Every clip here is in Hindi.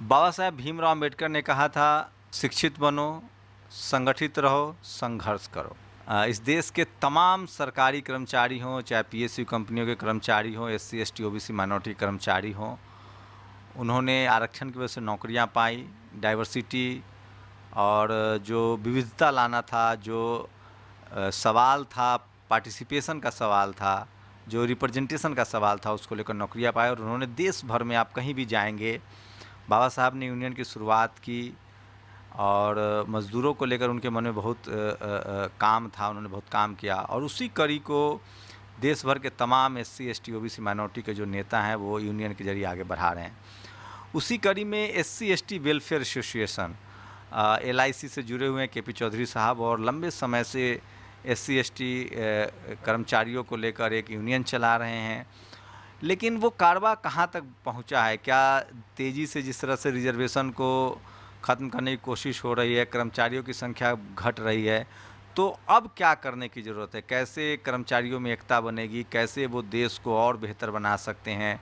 बाबा साहेब भीमराव अम्बेडकर ने कहा था, शिक्षित बनो, संगठित रहो, संघर्ष करो। इस देश के तमाम सरकारी कर्मचारी हों, चाहे पीएसयू कंपनियों के कर्मचारी हों, एससी एसटी ओबीसी माइनॉरिटी कर्मचारी हों, उन्होंने आरक्षण की वजह से नौकरियां पाई। डाइवर्सिटी और जो विविधता लाना था, जो सवाल था, पार्टिसिपेशन का सवाल था, जो रिप्रेजेंटेशन का सवाल था, उसको लेकर नौकरियां पाए। और उन्होंने देश भर में, आप कहीं भी जाएंगे, बाबा साहब ने यूनियन की शुरुआत की और मज़दूरों को लेकर उनके मन में बहुत काम था, उन्होंने बहुत काम किया। और उसी कड़ी को देश भर के तमाम एससी एसटी ओबीसी माइनॉरिटी के जो नेता हैं वो यूनियन के जरिए आगे बढ़ा रहे हैं। उसी कड़ी में SC ST welfare association LIC से जुड़े हुए हैं केपी चौधरी साहब, और लंबे समय से एससी एसटी कर्मचारियों को लेकर एक यूनियन चला रहे हैं। लेकिन वो कारवा कहाँ तक पहुँचा है? क्या तेज़ी से जिस तरह से रिजर्वेशन को ख़त्म करने की कोशिश हो रही है, कर्मचारियों की संख्या घट रही है, तो अब क्या करने की ज़रूरत है? कैसे कर्मचारियों में एकता बनेगी? कैसे वो देश को और बेहतर बना सकते हैं?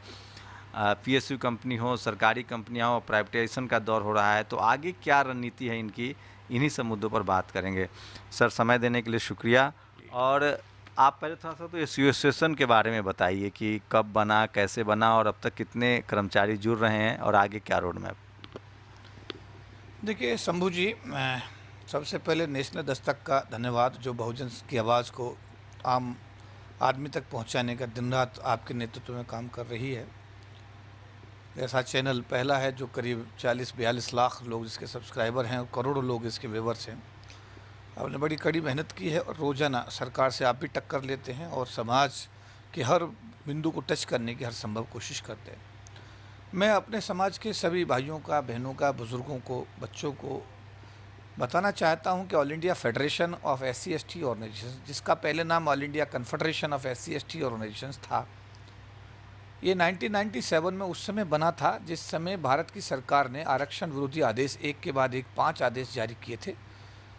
PSU कंपनी हो, सरकारी कंपनियां हो, प्राइवेटाइजेशन का दौर हो रहा है, तो आगे क्या रणनीति है इनकी? इन्हीं सब मुद्दों पर बात करेंगे। सर, समय देने के लिए शुक्रिया। और आप पहले थोड़ा सा तो एसोसिएशन के बारे में बताइए कि कब बना, कैसे बना, और अब तक कितने कर्मचारी जुड़ रहे हैं, और आगे क्या रोड मैप? देखिए शंभू जी, मैं सबसे पहले नेशनल दस्तक का धन्यवाद, जो बहुजन की आवाज़ को आम आदमी तक पहुंचाने का दिन रात आपके नेतृत्व में काम कर रही है। ऐसा चैनल पहला है जो करीब 40-42 लाख लोग जिसके सब्सक्राइबर हैं और करोड़ों लोग इसके व्यूअर्स हैं। आपने बड़ी कड़ी मेहनत की है और रोज़ाना सरकार से आप भी टक्कर लेते हैं और समाज के हर बिंदु को टच करने की हर संभव कोशिश करते हैं। मैं अपने समाज के सभी भाइयों का, बहनों का, बुज़ुर्गों को, बच्चों को बताना चाहता हूं कि all India federation of SC ST organization, जिसका पहले नाम all India confederation of SC ST organizations था, ये 1997 में उस समय बना था जिस समय भारत की सरकार ने आरक्षण विरोधी आदेश एक के बाद एक 5 आदेश जारी किए थे।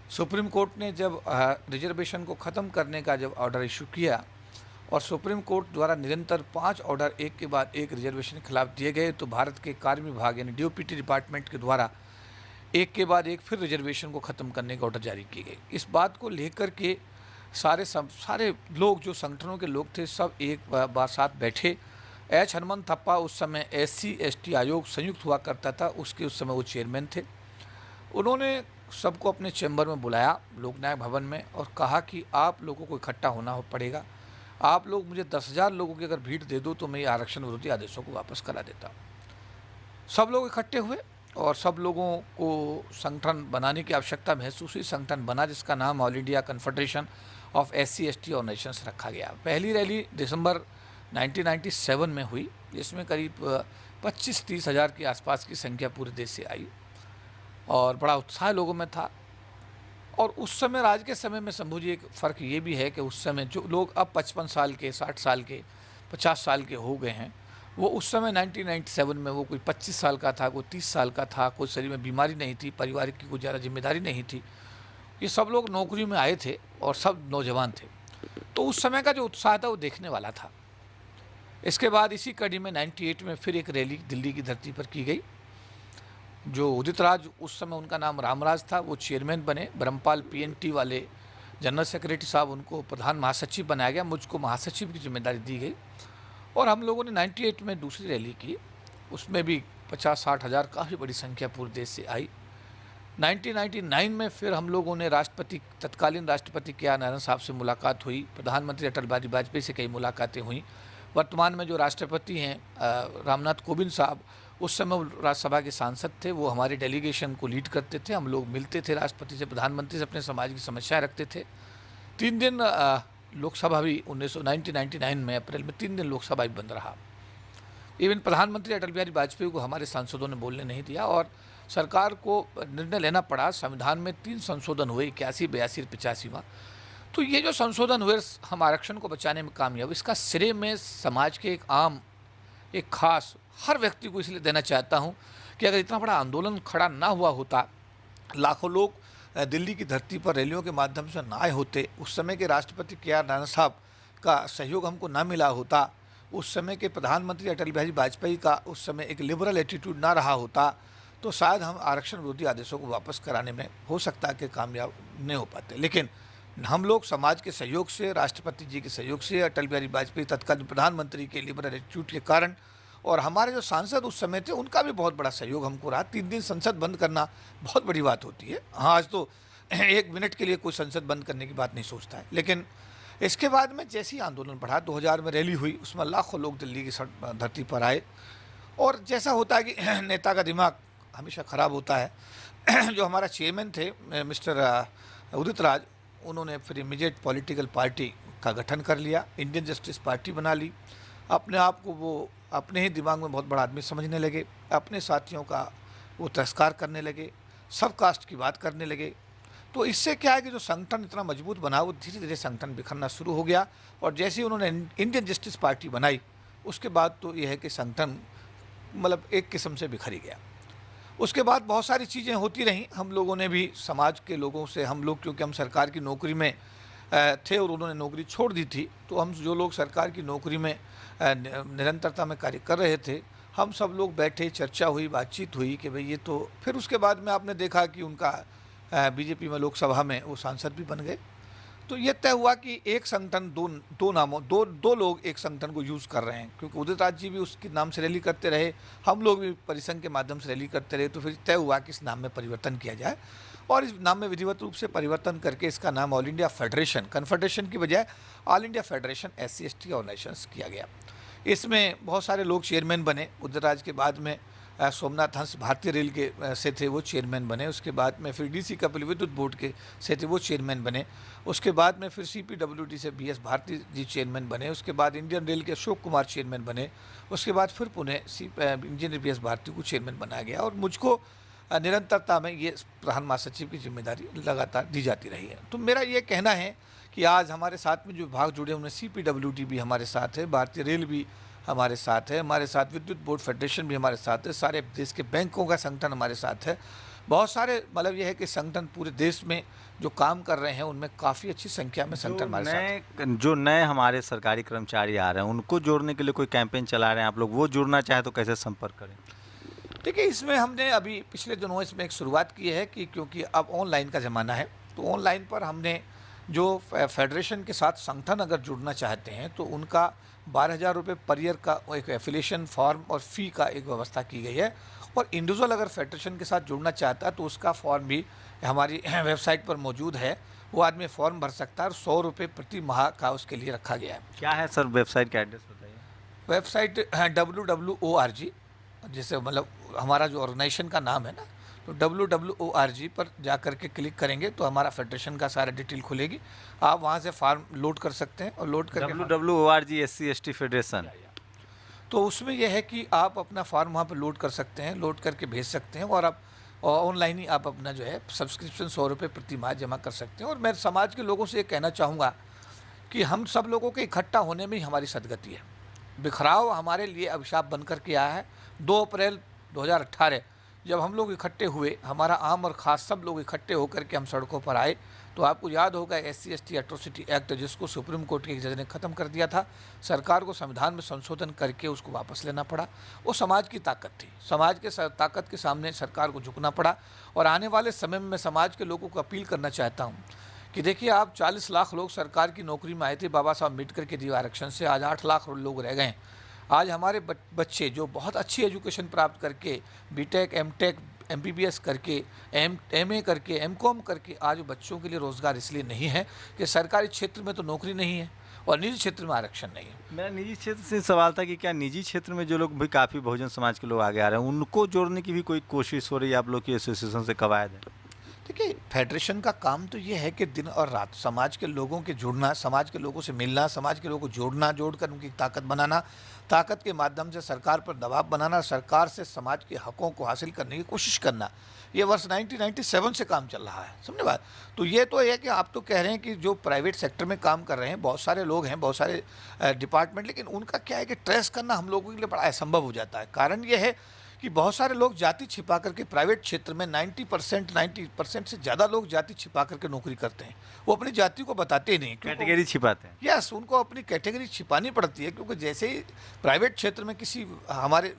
सुप्रीम कोर्ट ने जब रिजर्वेशन को ख़त्म करने का जब ऑर्डर इशू किया और सुप्रीम कोर्ट द्वारा निरंतर 5 ऑर्डर एक के बाद एक रिजर्वेशन के खिलाफ दिए गए, तो भारत के कार्य विभाग यानी DOPT डिपार्टमेंट के द्वारा एक के बाद एक फिर रिजर्वेशन को ख़त्म करने का ऑर्डर जारी किए गए। इस बात को लेकर के सारे लोग, जो संगठनों के लोग थे, सब एक बार साथ बैठे। हनुमंत थप्पा उस समय SC ST आयोग संयुक्त हुआ करता था, उसके उस समय वो चेयरमैन थे। उन्होंने सबको अपने चैम्बर में बुलाया लोकनायक भवन में और कहा कि आप लोगों को इकट्ठा होना पड़ेगा। आप लोग मुझे 10,000 लोगों की अगर भीड़ दे दो तो मैं ये आरक्षण विरोधी आदेशों को वापस करा देता। सब लोग इकट्ठे हुए और सब लोगों को संगठन बनाने की आवश्यकता महसूस हुई। संगठन बना जिसका नाम all India confederation of SC ST organisations रखा गया। पहली रैली दिसंबर 1997 में हुई, जिसमें करीब 25-30 हज़ार के आसपास की संख्या पूरे देश से आई और बड़ा उत्साह लोगों में था। और उस समय और आज के समय में शंभू जी एक फ़र्क ये भी है कि उस समय जो लोग अब 55 साल के, 60 साल के, 50 साल के हो गए हैं, वो उस समय 1997 में वो कोई 25 साल का था, कोई 30 साल का था, कोई शरीर में बीमारी नहीं थी, परिवार की कोई ज़्यादा जिम्मेदारी नहीं थी। ये सब लोग नौकरी में आए थे और सब नौजवान थे, तो उस समय का जो उत्साह था वो देखने वाला था। इसके बाद इसी कड़ी में 98 में फिर एक रैली दिल्ली की धरती पर की गई। जो उदित राज, उस समय उनका नाम रामराज था, वो चेयरमैन बने। ब्रह्मपाल PNT वाले जनरल सेक्रेटरी साहब, उनको प्रधान महासचिव बनाया गया, मुझको महासचिव की जिम्मेदारी दी गई। और हम लोगों ने 98 में दूसरी रैली की, उसमें भी 50-60 हज़ार काफ़ी बड़ी संख्या पूरे देश से आई। 1999 में फिर हम लोगों ने तत्कालीन राष्ट्रपति KR नारायण साहब से मुलाकात हुई, प्रधानमंत्री अटल बिहारी वाजपेयी से कई मुलाकातें हुई। वर्तमान में जो राष्ट्रपति हैं रामनाथ कोविंद साहब, उस समय राज्यसभा के सांसद थे, वो हमारे डेलीगेशन को लीड करते थे। हम लोग मिलते थे राष्ट्रपति से, प्रधानमंत्री से, अपने समाज की समस्याएं रखते थे। 3 दिन लोकसभा भी 1999 में अप्रैल में 3 दिन लोकसभा भी बंद रहा। इवन प्रधानमंत्री अटल बिहारी वाजपेयी को हमारे सांसदों ने बोलने नहीं दिया और सरकार को निर्णय लेना पड़ा। संविधान में 3 संशोधन हुए, 81, 82 और 85वां। तो ये जो संशोधन हुए हम आरक्षण को बचाने में कामयाब, इसका श्रेय मैं समाज के एक खास हर व्यक्ति को इसलिए देना चाहता हूँ कि अगर इतना बड़ा आंदोलन खड़ा ना हुआ होता, लाखों लोग दिल्ली की धरती पर रैलियों के माध्यम से ना आए होते, उस समय के राष्ट्रपति KR नारायण साहब का सहयोग हमको ना मिला होता, उस समय के प्रधानमंत्री अटल बिहारी वाजपेयी का उस समय एक लिबरल एटीट्यूड ना रहा होता, तो शायद हम आरक्षण विरोधी आदेशों को वापस कराने में हो सकता है कि कामयाब नहीं हो पाते। लेकिन हम लोग समाज के सहयोग से, राष्ट्रपति जी के सहयोग से, अटल बिहारी वाजपेयी तत्कालीन प्रधानमंत्री के लिबरल एटीट्यूड के कारण, और हमारे जो सांसद उस समय थे उनका भी बहुत बड़ा सहयोग हमको रहा। 3 दिन संसद बंद करना बहुत बड़ी बात होती है। हाँ, आज तो 1 मिनट के लिए कोई संसद बंद करने की बात नहीं सोचता है। लेकिन इसके बाद में जैसे ही आंदोलन बढ़ा, 2000 में रैली हुई, उसमें लाखों लोग दिल्ली की धरती पर आए। और जैसा होता है कि नेता का दिमाग हमेशा ख़राब होता है। जो हमारा चेयरमैन थे मिस्टर उदित राज, उन्होंने फिर इमीडिएट पॉलिटिकल पार्टी का गठन कर लिया, इंडियन जस्टिस पार्टी बना ली। अपने आप को वो अपने ही दिमाग में बहुत बड़ा आदमी समझने लगे, अपने साथियों का वो तिरस्कार करने लगे, सब कास्ट की बात करने लगे। तो इससे क्या है कि जो संगठन इतना मजबूत बना, वो धीरे धीरे संगठन बिखरना शुरू हो गया। और जैसे ही उन्होंने इंडियन जस्टिस पार्टी बनाई, उसके बाद तो ये है कि संगठन मतलब एक किस्म से बिखर ही गया। उसके बाद बहुत सारी चीज़ें होती रहीं। हम लोगों ने भी समाज के लोगों से, हम लोग क्योंकि हम सरकार की नौकरी में थे और उन्होंने नौकरी छोड़ दी थी, तो हम जो लोग सरकार की नौकरी में निरंतरता में कार्य कर रहे थे, हम सब लोग बैठे, चर्चा हुई, बातचीत हुई कि भाई ये तो। फिर उसके बाद में आपने देखा कि उनका बीजेपी में लोकसभा में वो सांसद भी बन गए। तो ये तय हुआ कि एक संगठन दो लोग एक संगठन को यूज़ कर रहे हैं, क्योंकि उदित राज जी भी उसके नाम से रैली करते रहे, हम लोग भी परिसंघ के माध्यम से रैली करते रहे। तो फिर तय हुआ कि इस नाम में परिवर्तन किया जाए, और इस नाम में विधिवत रूप से परिवर्तन करके इसका नाम ऑल इंडिया फेडरेशन, कन्फेडरेशन की बजाय all India federation SC/ST organisations किया गया। इसमें बहुत सारे लोग चेयरमैन बने। उदित राज के बाद में सोमनाथ हंस भारतीय रेल के से थे, वो चेयरमैन बने। उसके बाद में फिर DC कपिल विद्युत बोर्ड के से थे, वो चेयरमैन बने। उसके बाद में फिर CPWD से BS भारती जी चेयरमैन बने। उसके बाद इंडियन रेल के अशोक कुमार चेयरमैन बने। उसके बाद फिर पुणे इंजीनियर BS भारती को चेयरमैन बनाया गया, और मुझको निरंतरता में ये प्रधान महासचिव की जिम्मेदारी लगातार दी जाती रही है। तो मेरा ये कहना है कि आज हमारे साथ में जो विभाग जुड़े, उनमें CPWD भी हमारे साथ है, भारतीय रेल भी हमारे साथ है, हमारे साथ विद्युत बोर्ड फेडरेशन भी हमारे साथ है, सारे देश के बैंकों का संगठन हमारे साथ है। बहुत सारे, मतलब यह है कि संगठन पूरे देश में जो काम कर रहे हैं, उनमें काफ़ी अच्छी संख्या में संगठन हमारे साथ है। जो नए हमारे सरकारी कर्मचारी आ रहे हैं, उनको जोड़ने के लिए कोई कैंपेन चला रहे हैं आप लोग? वो जुड़ना चाहे तो कैसे संपर्क करें? देखिए, इसमें हमने अभी पिछले दिनों इसमें एक शुरुआत की है कि क्योंकि अब ऑनलाइन का ज़माना है, तो ऑनलाइन पर हमने जो फेडरेशन के साथ संगठन अगर जुड़ना चाहते हैं तो उनका 12,000 रुपये पर ईयर का एक एफिलिएशन फॉर्म और फ़ी का एक व्यवस्था की गई है। और इंडिविजुअल अगर फेडरेशन के साथ जुड़ना चाहता है तो उसका फॉर्म भी हमारी वेबसाइट पर मौजूद है। वो आदमी फॉर्म भर सकता है, और 100 रुपये प्रति माह का उसके लिए रखा गया है। क्या है सर वेबसाइट का एड्रेस बताइए? वेबसाइट WWORG, जैसे मतलब हमारा जो ऑर्गेनाइजेशन का नाम है ना, तो WWORG पर जा कर के क्लिक करेंगे तो हमारा फेडरेशन का सारा डिटेल खुलेगी। आप वहाँ से फॉर्म लोड कर सकते हैं, और लोड करके WWORG SC/ST फेडरेशन, तो उसमें यह है कि आप अपना फॉर्म वहाँ पर लोड कर सकते हैं, लोड करके भेज सकते हैं, और आप ऑनलाइन ही आप अपना जो है सब्सक्रिप्शन 100 रुपये प्रति माह जमा कर सकते हैं। और मैं समाज के लोगों से ये कहना चाहूँगा कि हम सब लोगों के इकट्ठा होने में ही हमारी सदगति है। बिखराव हमारे लिए अभिशाप बनकर के आया है। 2 अप्रैल 2018 जब हम लोग इकट्ठे हुए, हमारा आम और ख़ास सब लोग इकट्ठे होकर के हम सड़कों पर आए, तो आपको याद होगा SC/ST एट्रोसिटी एक्ट, जिसको सुप्रीम कोर्ट के एक जज ने ख़त्म कर दिया था, सरकार को संविधान में संशोधन करके उसको वापस लेना पड़ा। वो समाज की ताकत थी, समाज के ताकत के सामने सरकार को झुकना पड़ा। और आने वाले समय में मैं समाज के लोगों को अपील करना चाहता हूँ कि देखिए, आप 40 लाख लोग सरकार की नौकरी में आए थे बाबा साहब अम्बेडकर के दिए आरक्षण से, आज 8 लाख लोग रह गए। आज हमारे बच्चे जो बहुत अच्छी एजुकेशन प्राप्त करके BTech M.Tech MBBS करके MA करके MCOM करके, आज बच्चों के लिए रोज़गार इसलिए नहीं है कि सरकारी क्षेत्र में तो नौकरी नहीं है और निजी क्षेत्र में आरक्षण नहीं है। मेरा निजी क्षेत्र से सवाल था कि क्या निजी क्षेत्र में जो लोग भी काफ़ी बहुजन समाज के लोग आगे आ रहे हैं, उनको जोड़ने की भी कोई कोशिश हो रही है आप लोग की एसोसिएशन से? कवायद है? देखिए, फेडरेशन का काम तो ये है कि दिन और रात समाज के लोगों के जुड़ना, समाज के लोगों से मिलना, समाज के लोगों को जोड़ना, जोड़कर उनकी ताकत बनाना, ताकत के माध्यम से सरकार पर दबाव बनाना, सरकार से समाज के हकों को हासिल करने की कोशिश करना। ये वर्ष 1997 से काम चल रहा है, समझे बात? तो ये तो है कि आप तो कह रहे हैं कि जो प्राइवेट सेक्टर में काम कर रहे हैं, बहुत सारे लोग हैं, बहुत सारे डिपार्टमेंट, लेकिन उनका क्या है कि ट्रेस करना हम लोगों के लिए बड़ा असंभव हो जाता है। कारण ये है कि बहुत सारे लोग जाति छिपा करके प्राइवेट क्षेत्र में 90% से ज़्यादा लोग जाति छिपा करके नौकरी करते हैं। वो अपनी जाति को बताते ही नहीं, कैटेगरी छिपाते हैं। यस, उनको अपनी कैटेगरी छिपानी पड़ती है, क्योंकि जैसे ही प्राइवेट क्षेत्र में किसी हमारे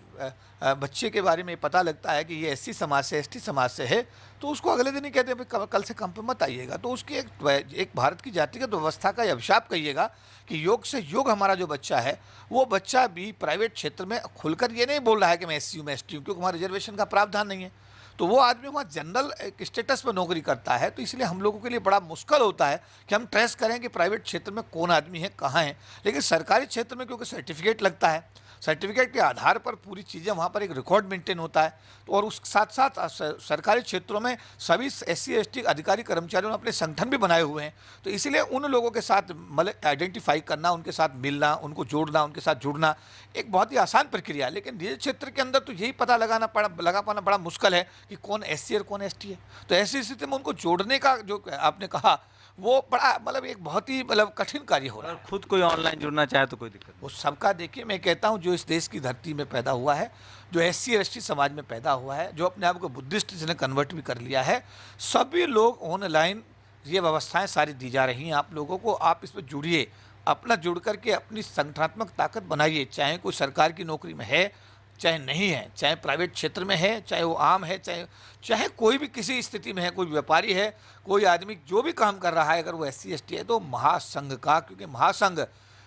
बच्चे के बारे में पता लगता है कि ये एससी समाज से, एसटी समाज से है, तो उसको अगले दिन ही कहते हैं भाई कल से काम पे मत आइएगा। तो उसकी एक भारत की जातिगत व्यवस्था का अभिशाप कहिएगा कि योग से योग हमारा जो बच्चा है, वो बच्चा भी प्राइवेट क्षेत्र में खुलकर ये नहीं बोल रहा है कि मैं एससी हूँ, मैं एसटी हूँ, क्योंकि वहाँ रिजर्वेशन का प्रावधान नहीं है। तो वो आदमी वहाँ जनरल एक स्टेटस में नौकरी करता है। तो इसलिए हम लोगों के लिए बड़ा मुश्किल होता है कि हम ट्रेस करें कि प्राइवेट क्षेत्र में कौन आदमी है, कहाँ है। लेकिन सरकारी क्षेत्र में क्योंकि सर्टिफिकेट लगता है, सर्टिफिकेट के आधार पर पूरी चीज़ें वहाँ पर एक रिकॉर्ड मेंटेन होता है। तो और उस साथ साथ सरकारी क्षेत्रों में सभी एससी एसटी अधिकारी कर्मचारियों ने अपने संगठन भी बनाए हुए हैं। तो इसीलिए उन लोगों के साथ मतलब आइडेंटिफाई करना, उनके साथ मिलना, उनको जोड़ना, उनके साथ जुड़ना एक बहुत ही आसान प्रक्रिया है। लेकिन निजी क्षेत्र के अंदर तो यही पता लगा पाना बड़ा मुश्किल है कि कौन एससी और कौन एसटी है। तो ऐसी स्थिति में उनको जोड़ने का जो आपने कहा, वो बड़ा मतलब एक बहुत ही मतलब कठिन कार्य हो रहा है। अगर खुद कोई ऑनलाइन जुड़ना चाहे तो कोई दिक्कत वो सबका देखिए, मैं कहता हूँ जो इस देश की धरती में पैदा हुआ है, जो एससी एसटी समाज में पैदा हुआ है, जो अपने आप को बुद्धिस्ट जिसने कन्वर्ट भी कर लिया है, सभी लोग ऑनलाइन ये व्यवस्थाएं सारी दी जा रही हैं आप लोगों को। आप इसमें जुड़िए, अपना जुड़ करके अपनी संगठनात्मक ताकत बनाइए। चाहे कोई सरकार की नौकरी में है, चाहे नहीं है, चाहे प्राइवेट क्षेत्र में है, चाहे वो आम है, चाहे कोई भी किसी स्थिति में है, कोई व्यापारी है, कोई आदमी जो भी काम कर रहा है, अगर वो एससी एसटी है तो महासंघ का, क्योंकि महासंघ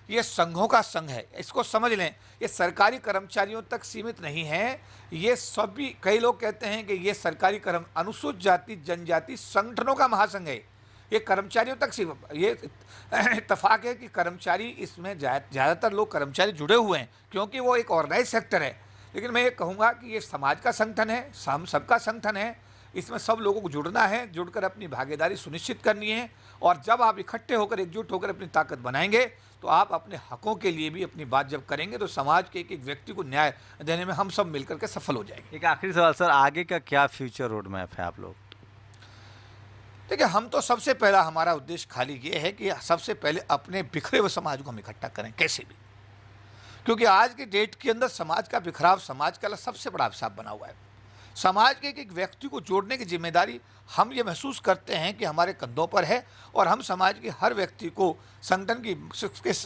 ये संघों का संघ है, इसको समझ लें। ये सरकारी कर्मचारियों तक सीमित नहीं है, ये सभी, कई लोग कहते हैं कि ये सरकारी अनुसूचित जाति जनजाति संगठनों का महासंघ है। ये कर्मचारियों तक सिर्फ ये इत्तेफाक है कि कर्मचारी इसमें ज़्यादातर लोग कर्मचारी जुड़े हुए हैं क्योंकि वो एक ऑर्गेनाइज सेक्टर है। लेकिन मैं ये कहूँगा कि ये समाज का संगठन है, हम सबका संगठन है। इसमें सब लोगों को जुड़ना है, जुड़कर अपनी भागीदारी सुनिश्चित करनी है। और जब आप इकट्ठे होकर, एकजुट होकर अपनी ताकत बनाएंगे, तो आप अपने हकों के लिए भी अपनी बात जब करेंगे, तो समाज के एक एक व्यक्ति को न्याय देने में हम सब मिलकर के सफल हो जाएंगे। एक आखिरी सवाल सर, आगे का क्या फ्यूचर रोड मैप है आप लोग? देखिए, हम तो सबसे पहला हमारा उद्देश्य खाली ये है कि सबसे पहले अपने बिखरे हुए समाज को हम इकट्ठा करें कैसे भी, क्योंकि आज की डेट के अंदर समाज का बिखराव समाज का सबसे बड़ा अभिशाप बना हुआ है। समाज के एक व्यक्ति को जोड़ने की जिम्मेदारी हम ये महसूस करते हैं कि हमारे कंधों पर है, और हम समाज के हर व्यक्ति को संगठन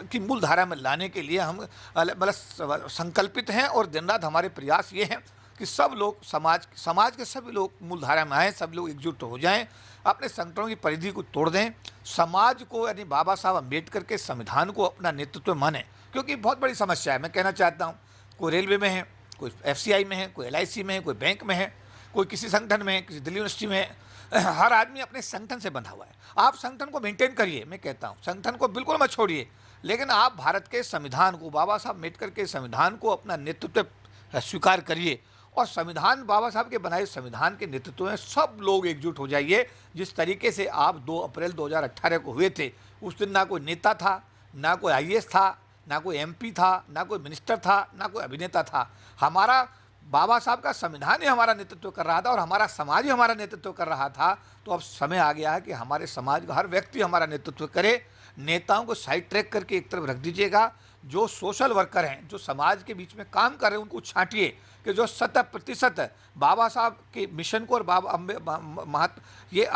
की मूल धारा में लाने के लिए हम मतलब संकल्पित हैं। और दिन रात हमारे प्रयास ये हैं कि सब लोग समाज के सभी लोग मूल धारा में आएँ, सब लोग एकजुट हो जाएं, अपने संगठनों की परिधि को तोड़ दें, समाज को यानी बाबा साहब अम्बेडकर के संविधान को अपना नेतृत्व माने। क्योंकि बहुत बड़ी समस्या है, मैं कहना चाहता हूँ, कोई रेलवे में है, कोई एफसीआई में है, कोई एलआईसी में है, कोई बैंक में है, कोई किसी संगठन में है, किसी दिल्ली यूनिवर्सिटी में है, हर आदमी अपने संगठन से बंधा हुआ है। आप संगठन को मेंटेन करिए, मैं कहता हूँ संगठन को बिल्कुल मत छोड़िए, लेकिन आप भारत के संविधान को, बाबा साहब अम्बेडकर के संविधान को अपना नेतृत्व स्वीकार करिए। और संविधान, बाबा साहब के बनाए संविधान के नेतृत्व में सब लोग एकजुट हो जाइए। जिस तरीके से आप 2 अप्रैल 2018 को हुए थे, उस दिन ना कोई नेता था, ना कोई आईएएस था, ना कोई एमपी था, ना कोई मिनिस्टर था, ना कोई अभिनेता था। हमारा बाबा साहब का संविधान ही हमारा नेतृत्व कर रहा था और हमारा समाज ही हमारा नेतृत्व कर रहा था। तो अब समय आ गया है कि हमारे समाज का हर व्यक्ति हमारा नेतृत्व करे। नेताओं को साइड ट्रैक करके एक तरफ रख दीजिएगा। जो सोशल वर्कर हैं, जो समाज के बीच में काम कर रहे हैं, उनको छांटिए कि जो 100% बाबा साहब के मिशन को और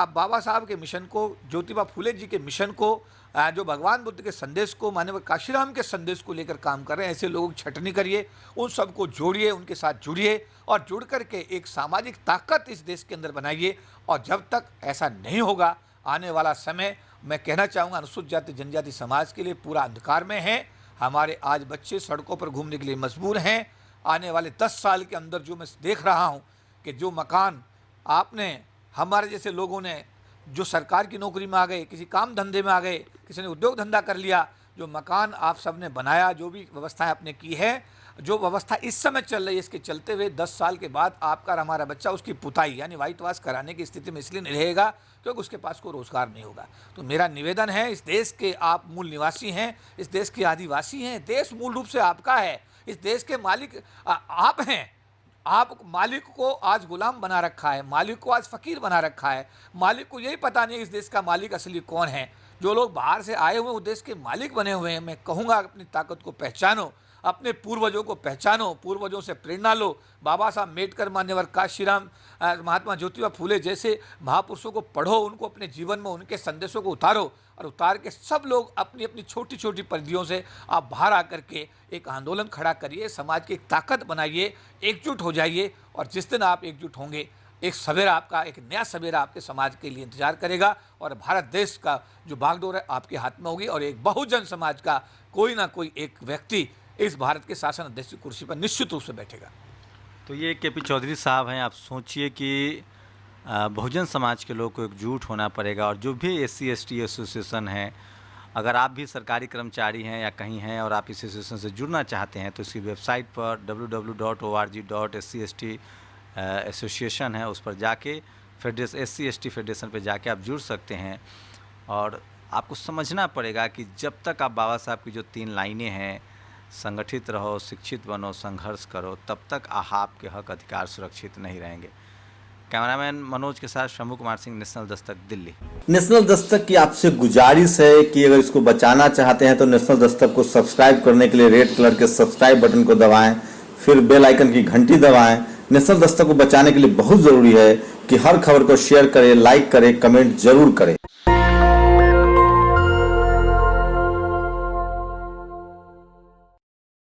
बाबा साहब के मिशन को, ज्योतिबा फूले जी के मिशन को, जो भगवान बुद्ध के संदेश को, मानव काशीराम के संदेश को लेकर काम कर रहे हैं, ऐसे लोगों की छटनी करिए, उन सबको जोड़िए, उनके साथ जुड़िए और जुड़ करके एक सामाजिक ताकत इस देश के अंदर बनाइए। और जब तक ऐसा नहीं होगा, आने वाला समय, मैं कहना चाहूँगा, अनुसूचित जाति जनजाति समाज के लिए पूरा अंधकार में है। हमारे आज बच्चे सड़कों पर घूमने के लिए मजबूर हैं। आने वाले 10 साल के अंदर जो मैं देख रहा हूं कि जो मकान आपने, हमारे जैसे लोगों ने जो सरकार की नौकरी में आ गए, किसी काम धंधे में आ गए, किसी ने उद्योग धंधा कर लिया, जो मकान आप सब ने बनाया, जो भी व्यवस्थाएं आपने की है, जो व्यवस्था इस समय चल रही है, इसके चलते हुए 10 साल के बाद आपका और हमारा बच्चा उसकी पुताई यानी वाइट वाश कराने की स्थिति में इसलिए नहीं रहेगा क्योंकि उसके पास कोई रोजगार नहीं होगा। तो मेरा निवेदन है, इस देश के आप मूल निवासी हैं, इस देश के आदिवासी हैं, देश मूल रूप से आपका है, इस देश के मालिक आप हैं। आप मालिक को आज गुलाम बना रखा है, मालिक को आज फकीर बना रखा है, मालिक को यही पता नहीं इस देश का मालिक असली कौन है। जो लोग बाहर से आए हुए उस देश के मालिक बने हुए हैं, मैं कहूँगा अपनी ताकत को पहचानो, अपने पूर्वजों को पहचानो, पूर्वजों से प्रेरणा लो। बाबा साहब अम्बेडकर, मान्यवर काशीराम, महात्मा ज्योतिबा फूले जैसे महापुरुषों को पढ़ो, उनको अपने जीवन में उनके संदेशों को उतारो, और उतार के सब लोग अपनी अपनी छोटी छोटी परिधियों से आप बाहर आकर के एक आंदोलन खड़ा करिए, समाज की एक ताकत बनाइए, एकजुट हो जाइए। और जिस दिन आप एकजुट होंगे, एक सवेरा आपका, एक नया सवेरा आपके समाज के लिए इंतजार करेगा, और भारत देश का जो बागडोर है आपके हाथ में होगी, और एक बहुजन समाज का कोई ना कोई एक व्यक्ति इस भारत के शासन अध्यक्ष की कुर्सी पर निश्चित रूप से बैठेगा। तो ये केपी चौधरी साहब हैं, आप सोचिए कि बहुजन समाज के लोग को एकजुट होना पड़ेगा, और जो भी SC ST एसोसिएशन है, अगर आप भी सरकारी कर्मचारी हैं या कहीं हैं और आप इस एसोसिएशन से जुड़ना चाहते हैं तो इसकी वेबसाइट पर www.org.SC ST एसोसिएशन है, उस पर जाके SC ST फेडरेशन पर जाके आप जुड़ सकते हैं। और आपको समझना पड़ेगा कि जब तक आप बाबा साहब की जो 3 लाइनें हैं, संगठित रहो, शिक्षित बनो, संघर्ष करो, तब तक आपके हक अधिकार सुरक्षित नहीं रहेंगे। कैमरामैन मनोज के साथ शंभू कुमार सिंह, नेशनल दस्तक, दिल्ली। नेशनल दस्तक की आपसे गुजारिश है कि अगर इसको बचाना चाहते हैं तो नेशनल दस्तक को सब्सक्राइब करने के लिए रेड कलर के सब्सक्राइब बटन को दबाएं, फिर बेल आइकन की घंटी दबाएं। नेशनल दस्तक को बचाने के लिए बहुत जरूरी है कि हर खबर को शेयर करें, लाइक करें, कमेंट जरूर करें।